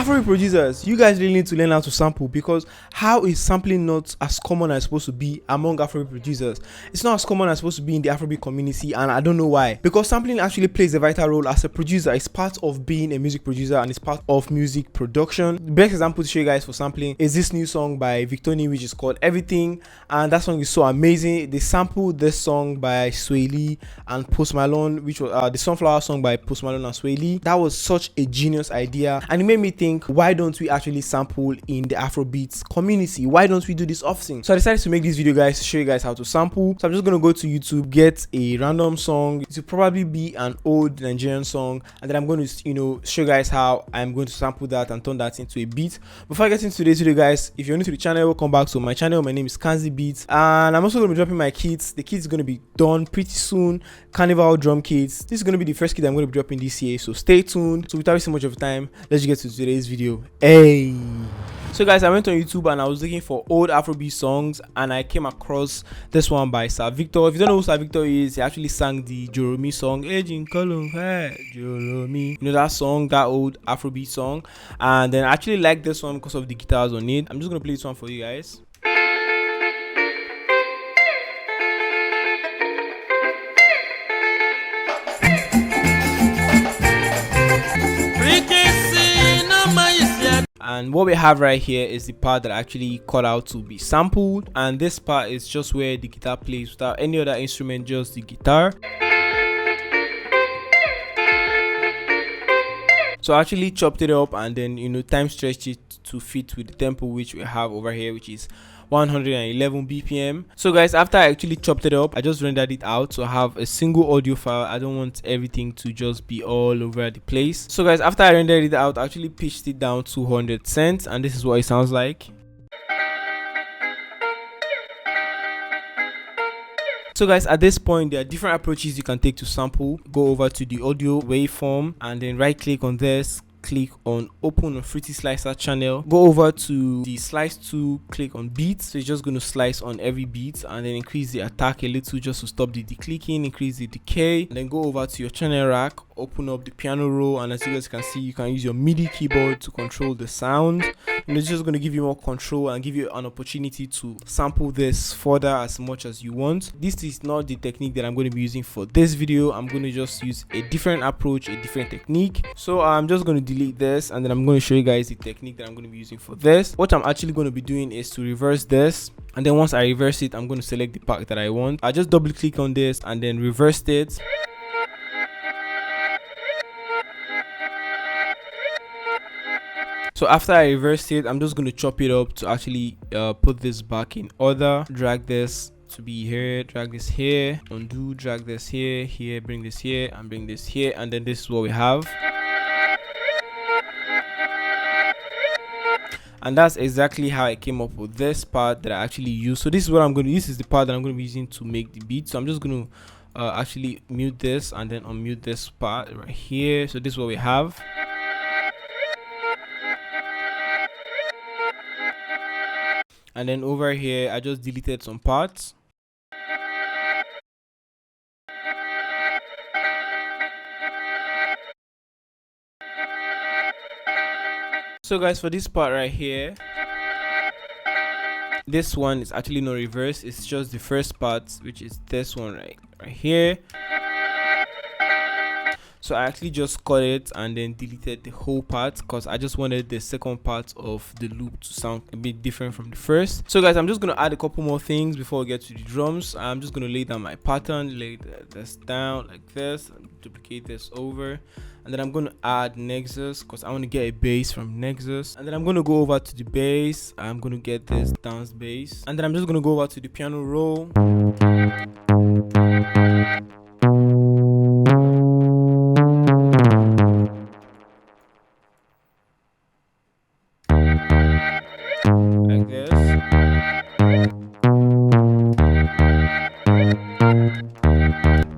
Afrobeat producers, you guys really need to learn how to sample, because how is sampling not as common as it's supposed to be among Afrobeat producers? It's not as common as it's supposed to be in the Afrobeat community, and I don't know why. Because sampling actually plays a vital role as a producer. It's part of being a music producer and it's part of music production. The best example to show you guys for sampling is this new song by Victoni, which is called Everything, and that song is so amazing. They sampled this song by Sway Lee and Post Malone, which was the Sunflower song by Post Malone and Sway Lee. That was such a genius idea, and it made me think, why don't we actually sample in the Afrobeats community? Why don't we do this often? So I decided to make this video, guys, to show you guys how to sample. So I'm just gonna go to YouTube, get a random song. It will probably be an old Nigerian song, and then I'm going to show you guys how I'm going to sample that and turn that into a beat. Before I get into today's video, guys, if you're new to the channel, welcome back to my channel. My name is Kanzii Beats, and I'm also going to be dropping my kits. The kit is going to be done pretty soon. Carnival drum kits. This is going to be the first kit I'm going to be dropping this year, so stay tuned. So without wasting much of time, let's get to today's video. Hey, so guys, I went on YouTube and I was looking for old Afrobeat songs, and I came across this one by Sir Victor. If you don't know who Sir Victor is, he actually sang the Joromi song, Ejin Kolon, hey, Joromi. You know that song, that old Afrobeat song. And then I actually like this one because of the guitars on it. I'm just gonna play this one for you guys. And what we have right here is the part that I actually cut out to be sampled, and this part is just where the guitar plays without any other instrument, just the guitar. So I actually chopped it up and then time stretched it to fit with the tempo which we have over here, which is 111 BPM. So guys, after I actually chopped it up, I just rendered it out so I have a single audio file. I don't want everything to just be all over the place. So guys, after I rendered it out, I actually pitched it down to 100 cents, and this is what it sounds like. So guys, at this point, there are different approaches you can take to sample. Go over to the audio waveform and then right click on this, click on open on Fruity Slicer channel, go over to the slice tool, click on beats. So it's just going to slice on every beat, and then increase the attack a little just to stop the declicking, increase the decay, and then go over to your channel rack, open up the piano roll, and as you guys can see, you can use your MIDI keyboard to control the sound, and it's just going to give you more control and give you an opportunity to sample this further as much as you want. This is not the technique that I'm going to be using for this video. I'm going to just use a different approach, a different technique. So I'm just going to delete this, and then I'm going to show you guys the technique that I'm going to be using for this. What I'm actually going to be doing is to reverse this, and then once I reverse it, I'm going to select the part that I want. I just double click on this and then reversed it. So after I reversed it, I'm just going to chop it up to actually put this back in order. Drag this to be here, drag this here, undo, drag this here, here, bring this here, and bring this here, and then this is what we have. And that's exactly how I came up with this part that I actually used. So this is what I'm going to use. This is the part that I'm going to be using to make the beat. So I'm just going to actually mute this and then unmute this part right here. So this is what we have. And then over here, I just deleted some parts. So guys, for this part right here, this one is actually not reverse, it's just the first part, which is this one right here. So I actually just cut it and then deleted the whole part because I just wanted the second part of the loop to sound a bit different from the first. So guys, I'm just going to add a couple more things before we get to the drums. I'm just going to lay down my pattern, lay this down like this, and duplicate this over. And then I'm going to add Nexus because I want to get a bass from Nexus. And then I'm going to go over to the bass. I'm going to get this dance bass. And then I'm just going to go over to the piano roll. Like this.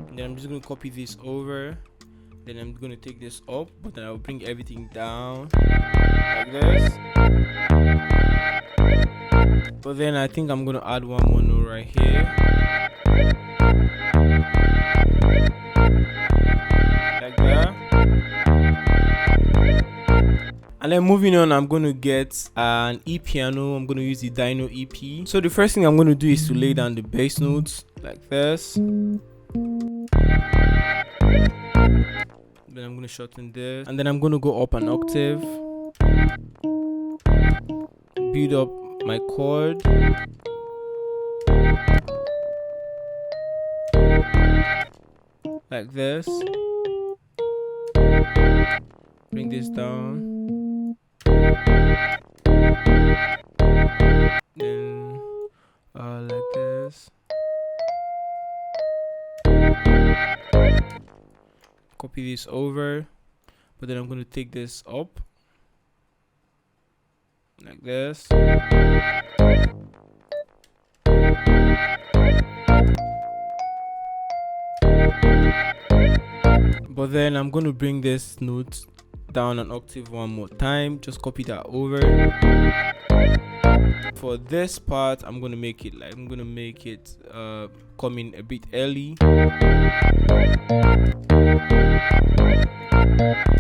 And then I'm just going to copy this over. Then I'm going to take this up, but then I'll bring everything down like this. But then I think I'm going to add one more note right here. Like that. And then moving on, I'm going to get an E piano. I'm going to use the Dino EP. So the first thing I'm going to do is to lay down the bass notes like this. Then I'm going to shorten this, and then I'm going to go up an octave, build up my chord, like this, bring this down, then like this, copy this over, but then I'm going to take this up like this, but then I'm going to bring this note down an octave one more time. Just copy that over. For this part, I'm going to make it come in a bit early.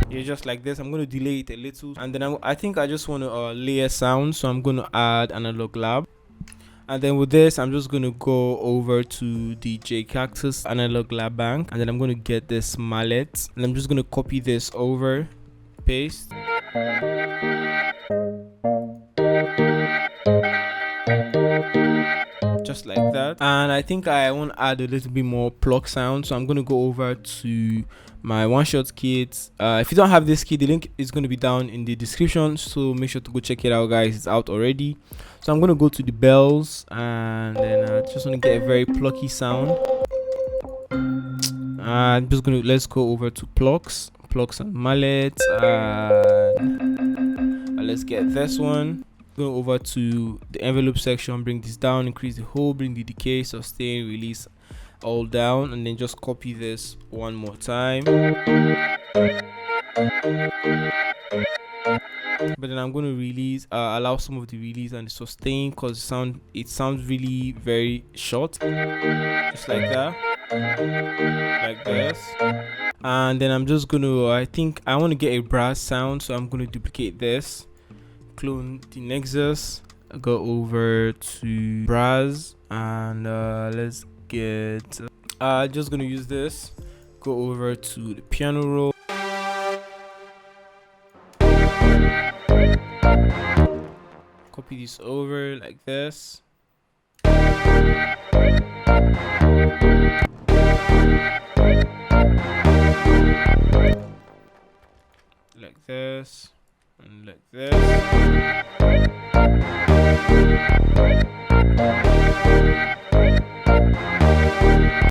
Yeah, just like this. I'm going to delay it a little, and then I think I just want to layer sound, so I'm going to add analog lab. And then with this, I'm just going to go over to the J Cactus analog lab bank, and then I'm going to get this mallet, and I'm just going to copy this over, paste, just like that. And I think I want to add a little bit more pluck sound, so I'm going to go over to my one shot kit. If you don't have this kit, the link is going to be down in the description, so make sure to go check it out, guys. It's out already. So I'm going to go to the bells, and then I just want to get a very plucky sound. I'm just going to, let's go over to plucks and mallets, and let's get this one. Go over to the envelope section, bring this down, increase the whole, bring the decay, sustain, release all down, and then just copy this one more time. But then I'm going to release, allow some of the release and the sustain, because it sounds really very short, just like that, like this. And then I'm just going to, I think I want to get a brass sound, so I'm going to duplicate this, clone the Nexus, go over to brass, and let's get, just going to use this, go over to the piano roll, copy this over like this, like this, and like this.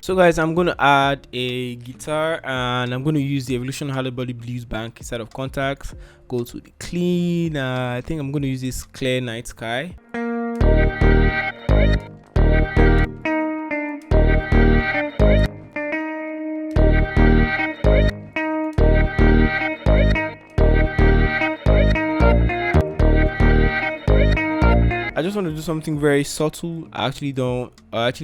So guys, I'm going to add a guitar, and I'm going to use the Evolution Hollow Body Blues Bank instead of Contact. Go to the clean, I think I'm going to use this Clear Night Sky. I just want to do something very subtle. I actually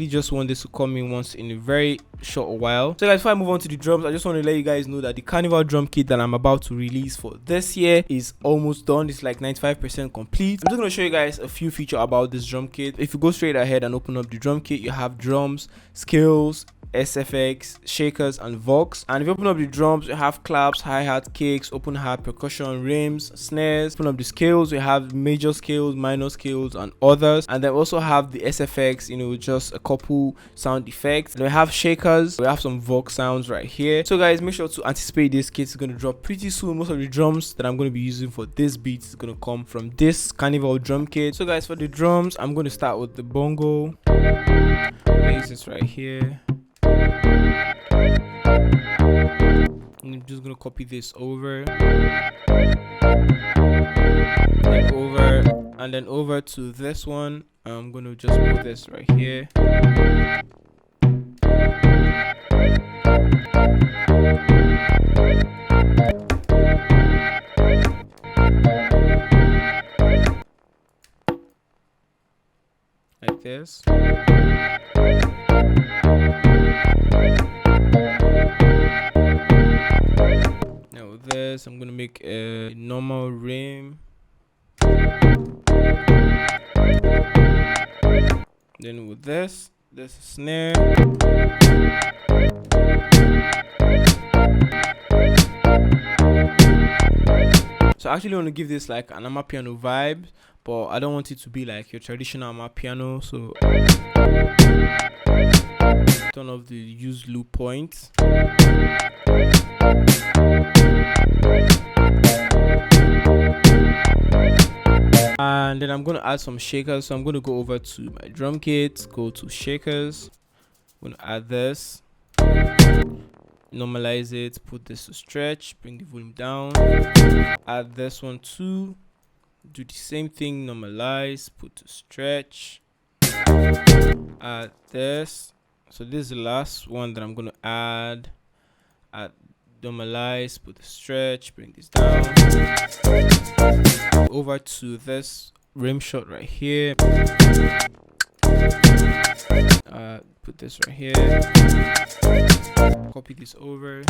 just want this to come in once in a very short while. So guys, before I move on to the drums, I just want to let you guys know that the Carnival drum kit that I'm about to release for this year is almost done. It's like 95% complete. I'm just going to show you guys a few features about this drum kit. If you go straight ahead and open up the drum kit, you have drums, scales, SFX, shakers, and vox. And if you open up the drums, you have claps, hi-hat, kicks, open hat, percussion, rims, snares. Open up the scales, you have major scales, minor scales, and others. And then we also have the SFX, just a couple sound effects. And we have shakers, we have some vox sounds right here. So guys, make sure to anticipate this kit is going to drop pretty soon. Most of the drums that I'm going to be using for this beat is going to come from this Carnival drum kit. So guys, for the drums, I'm going to start with the bongo. Place this right here. I'm just gonna copy this over, and then over to this one. I'm gonna just put this right here. Like this. Now this. this. I'm gonna make a normal rim. Then with this snare. So I actually want to give this like an AMAPIANO vibe, but I don't want it to be like your traditional AMAPIANO. So turn off the use loop points. And then I'm going to add some shakers. So I'm going to go over to my drum kit, go to shakers. I'm going to add this, normalize it, put this to stretch, bring the volume down, add this one too, do the same thing, normalize, put to stretch, add this. So this is the last one that I'm going to add normalize, put the stretch, bring this down. Over to this rim shot right here. Put this right here. Copy this over.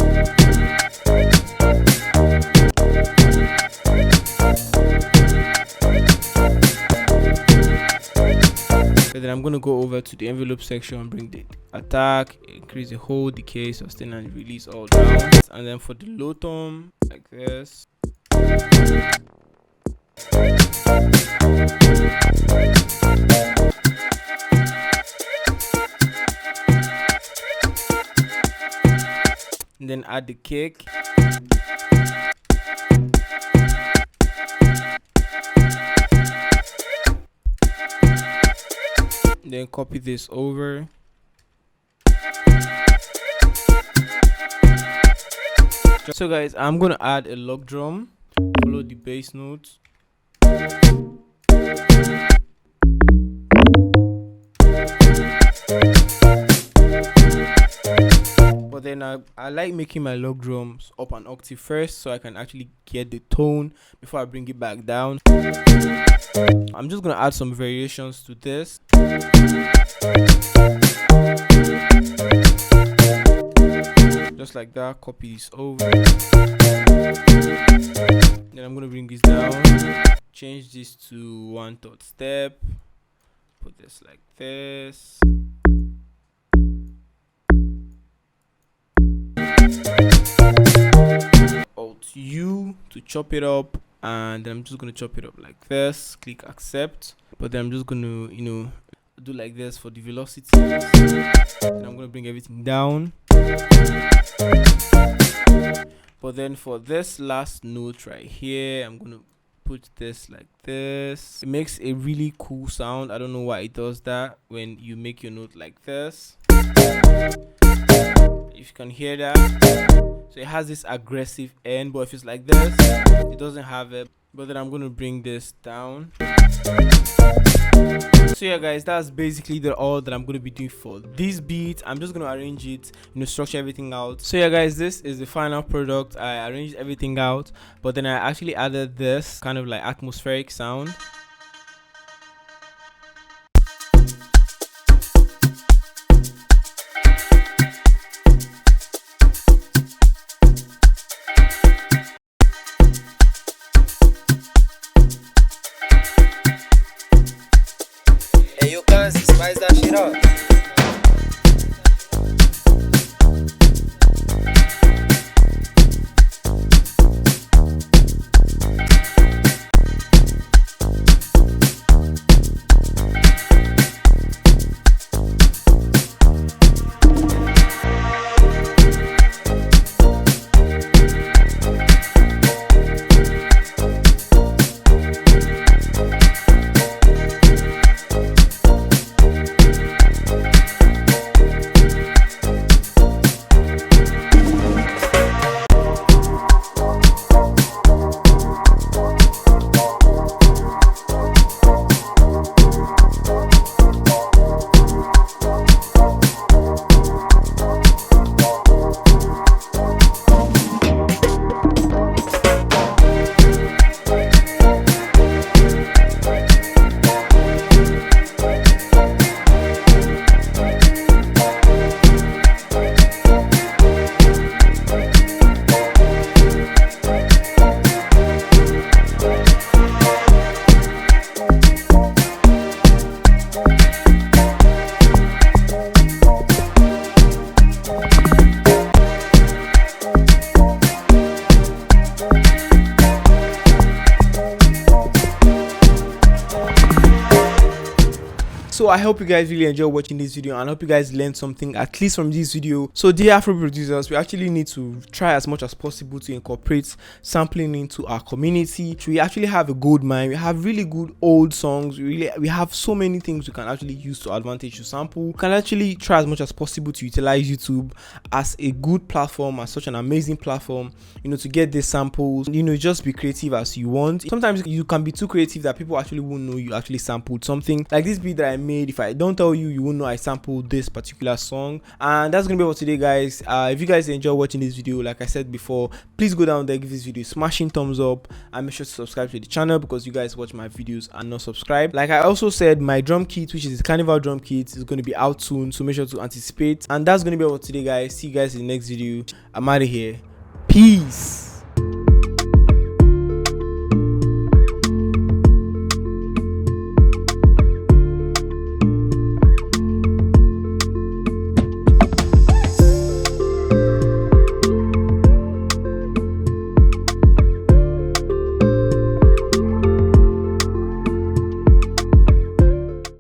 And then I'm going to go over to the envelope section, bring the attack, increase the hold, decay, sustain, and release all down. And then for the low tom, like this. And then add the kick. Then copy this over. So guys, I'm gonna add a log drum, follow the bass notes. But then I like making my log drums up an octave first, so I can actually get the tone before I bring it back down. I'm just gonna add some variations to this. Just like that, copy this over. Then I'm gonna bring this down, change this to 1/3 step, put this like this. Alt U to chop it up, and then I'm just gonna chop it up like this. Click accept, but then I'm just gonna do like this for the velocity. And I'm gonna bring everything down. But then for this last note right here, I'm gonna put this like this. It makes a really cool sound. I don't know why it does that when you make your note like this. If you can hear that, so it has this aggressive end, but if it's like this, it doesn't have it. But then I'm going to bring this down. So yeah guys, that's basically all that I'm going to be doing for this beat. I'm just going to arrange it, structure everything out. So yeah guys, this is the final product. I arranged everything out, but then I actually added this kind of like atmospheric sound. Hey, you Kanzii, spice that shit up. So I hope you guys really enjoy watching this video, and I hope you guys learned something at least from this video. So dear Afro producers, we actually need to try as much as possible to incorporate sampling into our community. We actually have a gold mine. We have really good old songs. We have so many things we can actually use to advantage to sample. We can actually try as much as possible to utilize YouTube as a good platform, as such an amazing platform, to get these samples. Just be creative as you want. Sometimes you can be too creative that people actually won't know you actually sampled something. Like this beat that I made, if I don't tell you, you won't know I sampled this particular song. And that's gonna be all for today, guys. If you guys enjoy watching this video, like I said before, please go down there, give this video a smashing thumbs up, and make sure to subscribe to the channel because you guys watch my videos and not subscribe. Like I also said, my drum kit, which is the Carnival drum kit, is going to be out soon, so make sure to anticipate. And that's going to be all for today, guys. See you guys in the next video. I'm out of here. Peace.